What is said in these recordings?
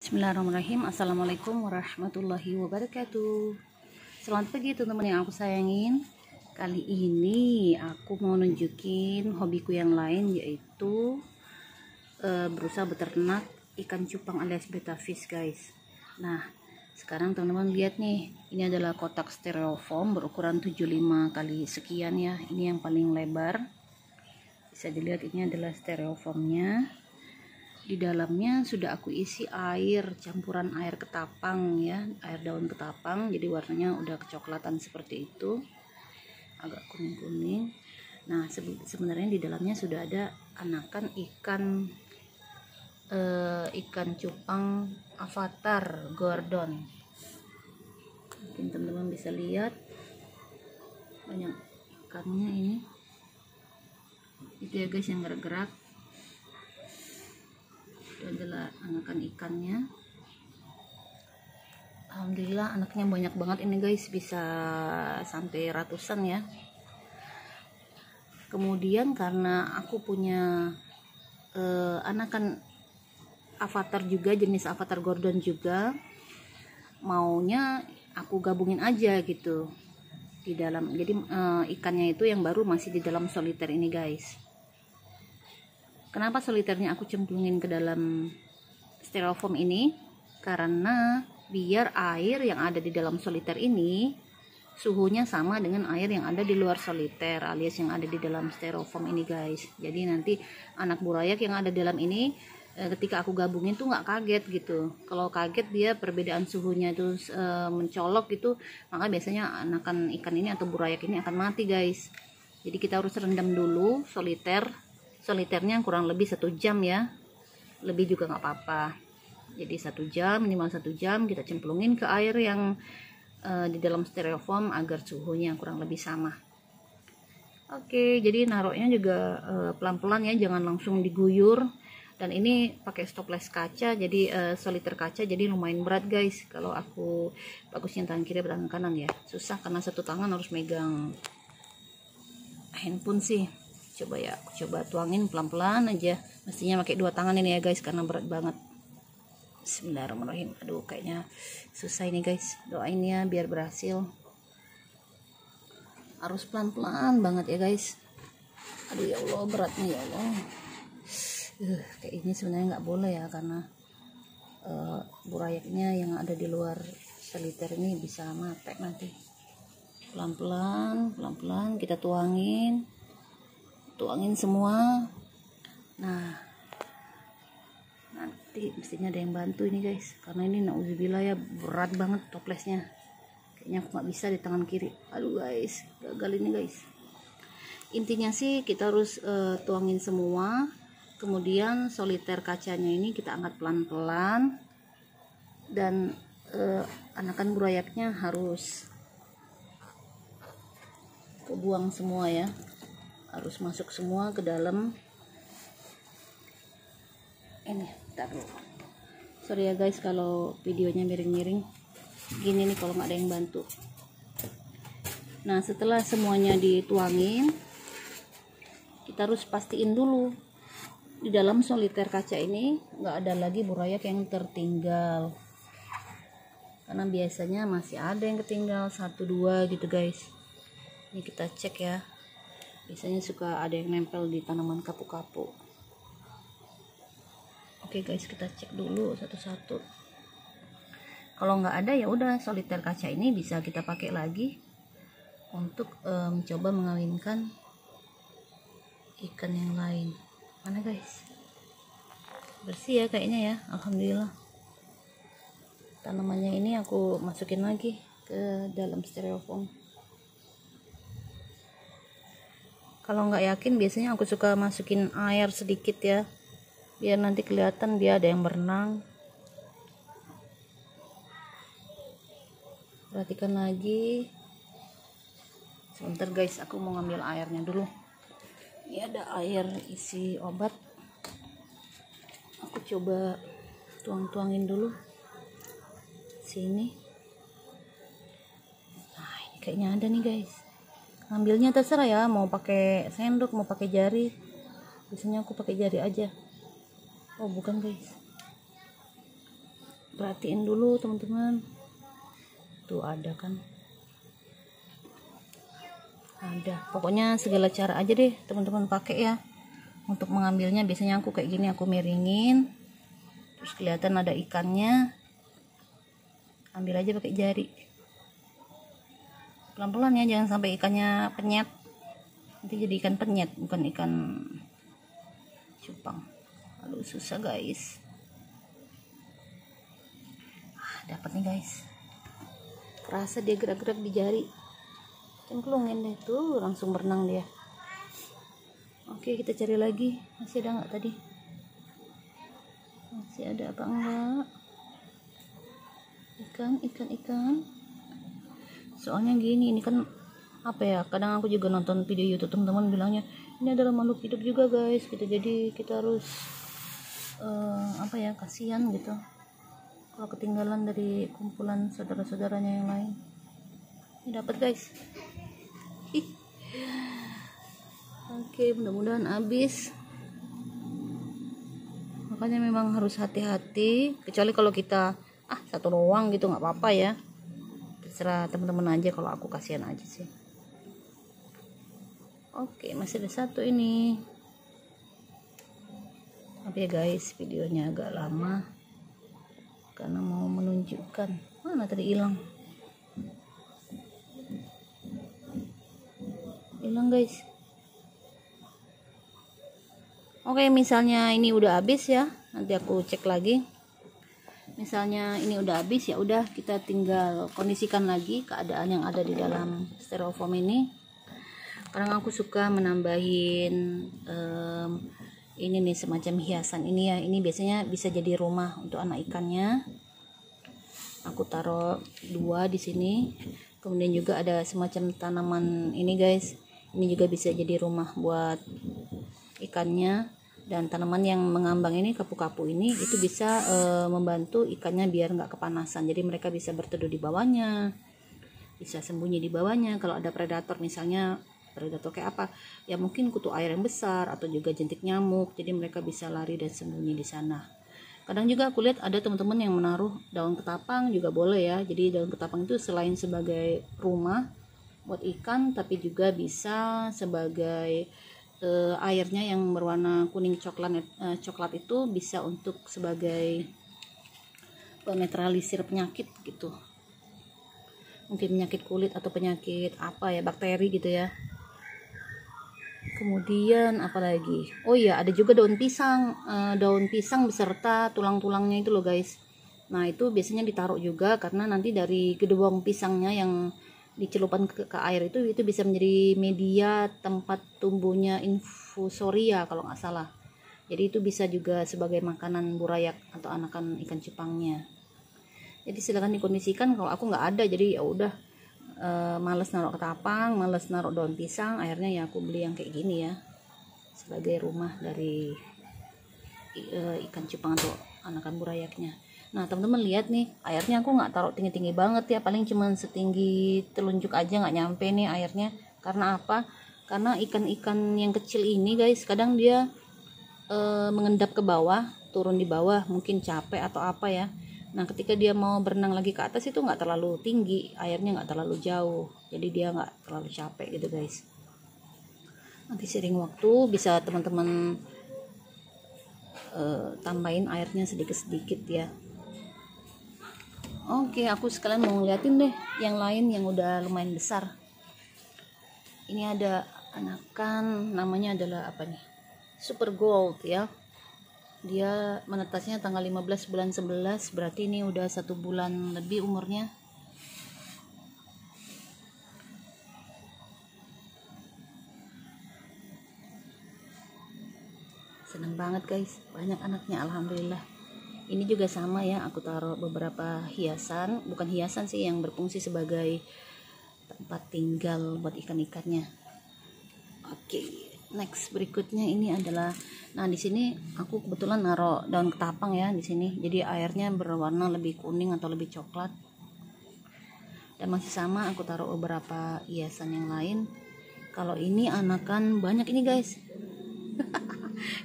Bismillahirrahmanirrahim. Assalamualaikum warahmatullahi wabarakatuh. Selamat pagi teman-teman yang aku sayangin. Kali ini aku mau nunjukin hobiku yang lain, yaitu berusaha beternak ikan cupang alias betta fish, guys. Nah, sekarang teman-teman lihat nih, ini adalah kotak styrofoam berukuran 75 kali sekian ya. Ini yang paling lebar. Bisa dilihat ini adalah styrofoamnya. Di dalamnya sudah aku isi air, campuran air ketapang ya, air daun ketapang, jadi warnanya udah kecoklatan seperti itu, agak kuning-kuning. Nah, sebenarnya di dalamnya sudah ada anakan ikan cupang avatar Gordon. Mungkin teman-teman bisa lihat banyak ikannya ini. Itu ya guys yang gerak-gerak. Adalah anakan ikannya. Alhamdulillah anaknya banyak banget ini guys, bisa sampai ratusan ya. Kemudian karena aku punya anakan avatar juga, jenis avatar Gordon juga, maunya aku gabungin aja gitu di dalam. Jadi ikannya itu yang baru masih di dalam soliter ini guys. Kenapa soliternya aku cemplungin ke dalam styrofoam ini? Karena biar air yang ada di dalam soliter ini suhunya sama dengan air yang ada di luar soliter alias yang ada di dalam styrofoam ini guys. Jadi nanti anak burayak yang ada di dalam ini ketika aku gabungin tuh nggak kaget gitu. Kalau kaget dia perbedaan suhunya itu mencolok gitu, maka biasanya anakan ikan ini atau burayak ini akan mati guys. Jadi kita harus rendam dulu soliternya kurang lebih 1 jam ya, lebih juga nggak apa-apa. Jadi 1 jam, minimal 1 jam kita cemplungin ke air yang di dalam styrofoam agar suhunya kurang lebih sama. Oke, jadi naruhnya juga pelan-pelan ya, jangan langsung diguyur. Dan ini pakai stoples kaca, jadi soliter kaca, jadi lumayan berat guys. Kalau aku bagusnya tangan kiri tangan kanan ya, susah karena satu tangan harus megang handphone sih. Coba ya, aku coba tuangin pelan-pelan aja. Mestinya pakai 2 tangan ini ya guys, karena berat banget. Bismillahirrahmanirrahim. Aduh, kayaknya susah ini guys. Doain ya biar berhasil. Harus pelan-pelan banget ya guys. Aduh ya Allah, beratnya ya Allah. Kayak ini sebenarnya nggak boleh ya, karena burayaknya yang ada di luar soliter ini bisa mati nanti. Pelan-pelan kita tuangin semua. Nah, nanti mestinya ada yang bantu ini guys, karena ini nauzubillah ya, berat banget toplesnya. Kayaknya aku nggak bisa di tangan kiri. Aduh guys, gagal ini guys. Intinya sih kita harus tuangin semua, kemudian soliter kacanya ini kita angkat pelan-pelan, dan anakan burayaknya harus kebuang semua ya, harus masuk semua ke dalam ini. Taruh, sorry ya guys kalau videonya miring-miring gini nih kalau nggak ada yang bantu. Nah, setelah semuanya dituangin, kita harus pastiin dulu di dalam soliter kaca ini nggak ada lagi burayak yang tertinggal, karena biasanya masih ada yang ketinggal 1-2 gitu guys. Ini kita cek ya, biasanya suka ada yang nempel di tanaman kapu-kapu. Oke guys, kita cek dulu satu-satu. Kalau nggak ada ya udah, soliter kaca ini bisa kita pakai lagi untuk mencoba mengawinkan ikan yang lain. Mana guys? Bersih ya kayaknya ya, alhamdulillah. Tanamannya ini aku masukin lagi ke dalam styrofoam. Kalau nggak yakin biasanya aku suka masukin air sedikit ya, biar nanti kelihatan dia ada yang berenang. Perhatikan lagi. Sebentar guys, aku mau ngambil airnya dulu. Ini ada air isi obat. Aku coba tuang-tuangin dulu sini. Nah, ini kayaknya ada nih guys. Ngambilnya terserah ya, mau pakai sendok mau pakai jari. Biasanya aku pakai jari aja. Oh bukan guys, Perhatiin dulu teman-teman, tuh ada kan, ada. Pokoknya segala cara aja deh teman-teman pakai ya untuk mengambilnya. Biasanya aku kayak gini, aku miringin, terus kelihatan ada ikannya, ambil aja pakai jari, pelan-pelan ya, jangan sampai ikannya penyet, nanti jadi ikan penyet bukan ikan cupang. Aduh susah guys. Dapat nih guys, kerasa dia gerak-gerak di jari, cemplungin deh tuh, langsung berenang dia. Oke, kita cari lagi, masih ada nggak tadi, masih ada apa enggak ikan. Soalnya gini, ini kan apa ya, kadang aku juga nonton video YouTube teman-teman bilangnya ini adalah makhluk hidup juga guys gitu, jadi kita harus apa ya, kasihan gitu kalau ketinggalan dari kumpulan saudara-saudaranya yang lain. Ini dapat guys. Oke, mudah-mudahan habis. Makanya memang harus hati-hati, kecuali kalau kita satu doang gitu nggak apa-apa ya, terserah teman-teman aja, kalau aku kasihan aja sih. Oke, masih ada satu ini. Tapi ya guys, videonya agak lama karena mau menunjukkan. Mana tadi hilang guys. Oke, misalnya ini udah habis ya, nanti aku cek lagi. Misalnya ini udah habis, ya udah kita tinggal kondisikan lagi keadaan yang ada di dalam styrofoam ini. Kadang aku suka menambahin ini nih, semacam hiasan ini ya. Ini biasanya bisa jadi rumah untuk anak ikannya. Aku taruh 2 di sini. Kemudian juga ada semacam tanaman ini guys. Ini juga bisa jadi rumah buat ikannya. Dan tanaman yang mengambang ini, kapu-kapu ini, itu bisa membantu ikannya biar nggak kepanasan. Jadi mereka bisa berteduh di bawahnya, bisa sembunyi di bawahnya. Kalau ada predator, misalnya predator kayak apa ya, mungkin kutu air yang besar atau juga jentik nyamuk, jadi mereka bisa lari dan sembunyi di sana. Kadang juga aku lihat ada teman-teman yang menaruh daun ketapang juga boleh ya. Jadi daun ketapang itu selain sebagai rumah buat ikan, tapi juga bisa sebagai airnya yang berwarna kuning coklat itu bisa untuk sebagai penetralisir penyakit gitu, mungkin penyakit kulit atau penyakit apa ya, bakteri gitu ya. Kemudian apalagi, oh iya, ada juga daun pisang beserta tulang-tulangnya itu loh guys. Nah itu biasanya ditaruh juga, karena nanti dari gedebong pisangnya yang dicelupkan ke air itu bisa menjadi media tempat tumbuhnya infusoria kalau nggak salah. Jadi itu bisa juga sebagai makanan burayak atau anakan ikan cupangnya. Jadi silakan dikondisikan. Kalau aku nggak ada, jadi ya udah, males naruh ketapang, males naruh daun pisang, akhirnya ya aku beli yang kayak gini ya, sebagai rumah dari ikan cupang atau anakan burayaknya. Nah teman-teman lihat nih, airnya aku nggak taruh tinggi-tinggi banget ya, paling cuman setinggi telunjuk aja, nggak nyampe nih airnya. Karena apa? Karena ikan-ikan yang kecil ini guys, kadang dia mengendap ke bawah, turun di bawah, mungkin capek atau apa ya. Nah ketika dia mau berenang lagi ke atas itu nggak terlalu tinggi, airnya nggak terlalu jauh, jadi dia nggak terlalu capek gitu guys. Nanti sering waktu bisa teman-teman tambahin airnya sedikit-sedikit ya. Oke, aku sekalian mau ngeliatin deh yang lain yang udah lumayan besar. Ini ada anakan, namanya adalah apa nih, Super Gold ya. Dia menetasnya tanggal 15 bulan 11, berarti ini udah 1 bulan lebih umurnya. Seneng banget guys, banyak anaknya alhamdulillah. Ini juga sama ya, aku taruh beberapa hiasan, bukan hiasan sih, yang berfungsi sebagai tempat tinggal buat ikan-ikannya. Oke, next berikutnya ini adalah, nah di sini aku kebetulan naruh daun ketapang ya di sini, jadi airnya berwarna lebih kuning atau lebih coklat. Dan masih sama, aku taruh beberapa hiasan yang lain. Kalau ini anakan banyak ini guys.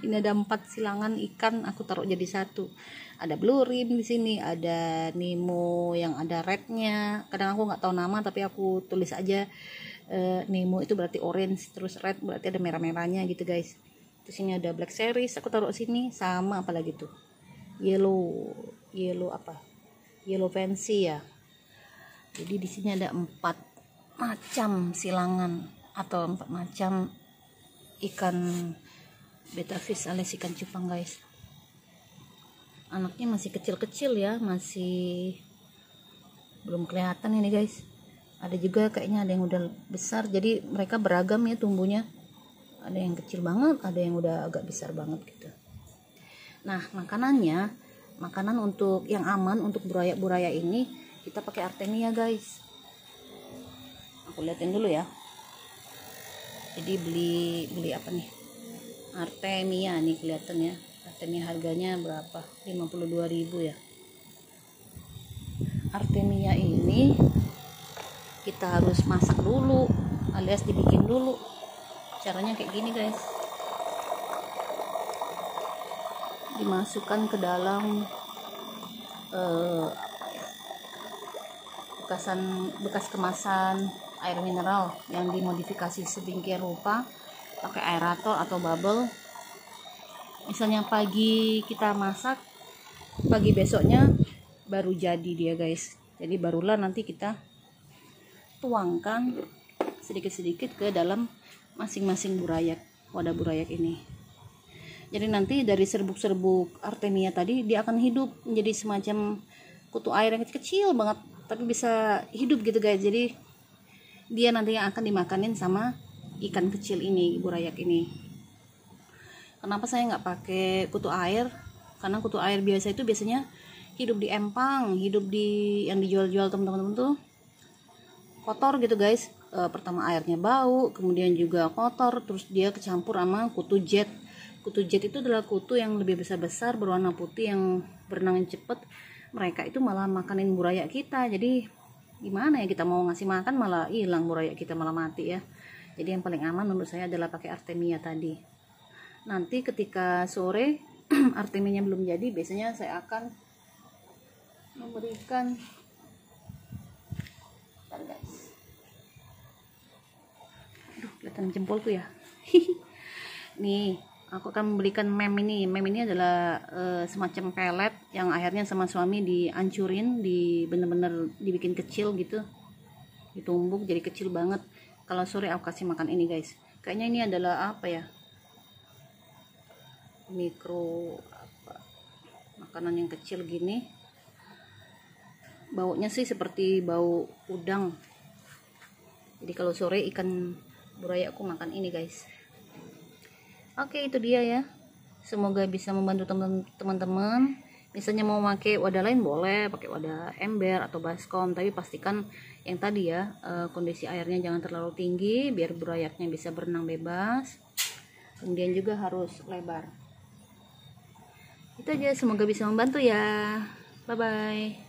Ini ada 4 silangan ikan aku taruh jadi satu. Ada blue rim di sini, ada Nemo yang ada rednya. Kadang aku nggak tahu nama tapi aku tulis aja Nemo itu berarti orange, terus red berarti ada merah-merahnya gitu guys. Terus ini ada black series aku taruh sini, sama apalagi tuh yellow apa, yellow fancy ya. Jadi di sini ada 4 macam silangan atau 4 macam ikan betta fish alias ikan cupang guys. Anaknya masih kecil-kecil ya, masih belum kelihatan ini guys. Ada juga kayaknya ada yang udah besar, jadi mereka beragam ya tumbuhnya. Ada yang kecil banget, ada yang udah agak besar banget gitu. Nah, makanan untuk yang aman untuk buraya ini kita pakai artemia guys. Aku liatin dulu ya. Jadi beli apa nih, artemia nih kelihatan ya. Artemia harganya berapa? 52.000 ya. Artemia ini kita harus masak dulu alias dibikin dulu. Caranya kayak gini guys, dimasukkan ke dalam bekas kemasan air mineral yang dimodifikasi sedemikian rupa pakai aerator atau bubble. Misalnya pagi kita masak, pagi besoknya baru jadi dia guys. Jadi barulah nanti kita tuangkan sedikit-sedikit ke dalam masing-masing wadah burayak ini. Jadi nanti dari serbuk-serbuk artemia tadi dia akan hidup menjadi semacam kutu air yang kecil banget, tapi bisa hidup gitu guys. Jadi dia nanti yang akan dimakanin sama ikan kecil ini, burayak ini. Kenapa saya nggak pakai kutu air? Karena kutu air biasa itu biasanya hidup di empang, hidup di yang dijual-jual teman-teman tuh kotor gitu guys. Pertama airnya bau, kemudian juga kotor, terus dia kecampur sama kutu jet. Kutu jet itu adalah kutu yang lebih besar-besar berwarna putih yang berenang cepet. Mereka itu malah makanin burayak kita. Jadi gimana ya, kita mau ngasih makan malah hilang burayak kita, malah mati ya. Jadi yang paling aman menurut saya adalah pakai artemia tadi. Nanti ketika sore artemianya belum jadi, biasanya saya akan memberikan, bentar guys, aduh kelihatan jempolku ya. Nih aku akan memberikan mem ini adalah semacam pelet yang akhirnya sama suami dihancurin, bener-bener dibikin kecil gitu, ditumbuk jadi kecil banget. Kalau sore aku kasih makan ini guys. Kayaknya ini adalah apa ya, mikro apa, makanan yang kecil gini. Baunya sih seperti bau udang. Jadi kalau sore ikan burayak aku makan ini guys. Oke, itu dia ya. Semoga bisa membantu teman-teman. Misalnya mau pakai wadah lain boleh, pakai wadah ember atau baskom, tapi pastikan yang tadi ya, kondisi airnya jangan terlalu tinggi biar burayaknya bisa berenang bebas. Kemudian juga harus lebar. Itu aja, semoga bisa membantu ya. Bye bye.